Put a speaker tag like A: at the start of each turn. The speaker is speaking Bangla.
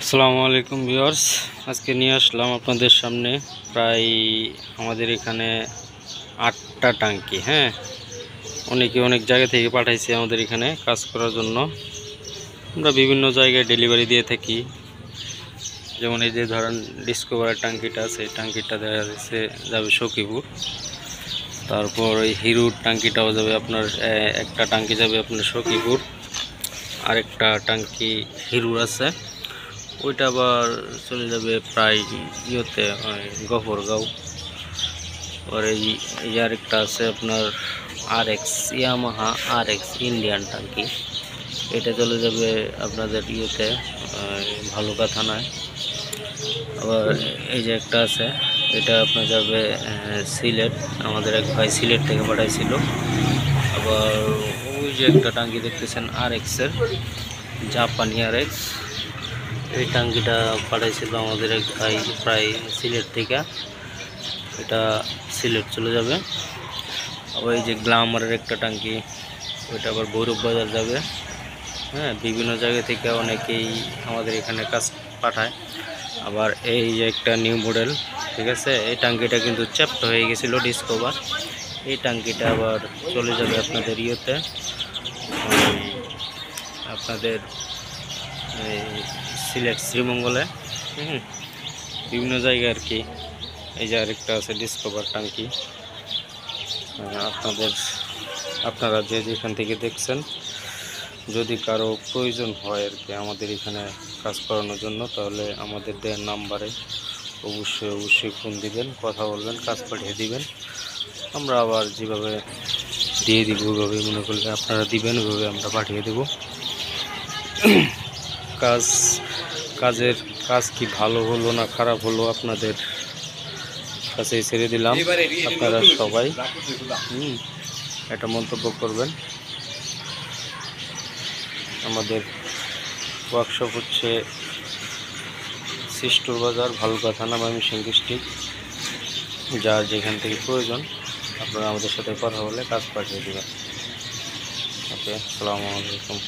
A: আসসালামু আলাইকুম ভিউয়ার্স, আজকে নিয়ে আসলাম আপনাদের সামনে প্রায় আমাদের এখানে 8টা ট্যাঙ্কি। হ্যাঁ, অনেকে অনেক জায়গা থেকে পাঠাইছে আমাদের এখানে কাজ করার জন্য। আমরা বিভিন্ন জায়গায় ডেলিভারি দিয়ে থাকি। যেমন এই যে ধরেন ডিসকভারের ট্যাঙ্কিটা আছে, এই ট্যাঙ্কিটা দেখা যাচ্ছে যাবে সখীপুর। তারপর ওই হিরোর ট্যাঙ্কিটাও যাবে আপনার, একটা ট্যাঙ্কি যাবে আপনার সখীপুর, আরেকটা ট্যাঙ্কি হিরোর আছে, ওইটা আবার চলে যাবে প্রায় ইয়েতে গফরগাঁও। আর এই আরেকটা আছে আপনার আরএক্স, ইয়ামাহা আরএক্স ইন্ডিয়ান ট্যাঙ্কি, এটা চলে যাবে আপনাদের ইয়েতে ভালুকা থানায়। আবার এই যে একটা আছে, এটা আপনার যাবে সিলেট, আমাদের এক ভাই সিলেট থেকে পাঠাইছিল। আবার ওই যে একটা ট্যাঙ্কি দেখতেছেন আরএক্সের, জাপানি আরএক্স, এই ট্যাঙ্কিটা পাঠাইছিল আমাদের এক ভাই প্রায় সিলেট থেকে, এটা সিলেট চলে যাবে। আবার এই যে গ্লামারের একটা ট্যাঙ্কি, ওইটা আবার ভৈরব বাজার যাবে। হ্যাঁ, বিভিন্ন জায়গা থেকে অনেকেই আমাদের এখানে কাজ পাঠায়। আবার এই যে একটা নিউ মডেল, ঠিক আছে, এই ট্যাঙ্কিটা কিন্তু চ্যাপ্ট হয়ে গেছিলো ডিসকভার, এই ট্যাঙ্কিটা আবার চলে যাবে আপনাদের ইয়েতে, আপনাদের সিলেট শ্রীমঙ্গলে। বিভিন্ন জায়গায় আর কি। এই যে আরেকটা আছে ডিসকভার ট্যাঙ্কি। আপনারা যে যেখান থেকে দেখছেন, যদি কারো প্রয়োজন হয় আর কি আমাদের এখানে কাজ করানোর জন্য, তাহলে আমাদের দেওয়ার নাম্বারে অবশ্যই ফোন দিবেন, কথা বলবেন, কাজ পাঠিয়ে দিবেন। আমরা আবার যেভাবে দিয়ে দিব, ওইভাবে মনে করলে আপনারা দিবেন, ওইভাবে আমরা পাঠিয়ে দেব। কাজের কাজ কি ভালো হলো না খারাপ হলো আপনাদের কাছে ছেড়ে দিলাম। আপনারা সবাই এটা মন্তব্য করবেন। আমাদের ওয়ার্কশপ হচ্ছে সিস্টুর বাজার, ভালুকা থানা, ময়মনসিংহ ডিস্ট্রিক্ট। যার যেখান থেকে প্রয়োজন আপনারা আমাদের সাথে কথা বলে কাজ পাঠিয়ে দেবেন। ওকে, আসসালামু আলাইকুম।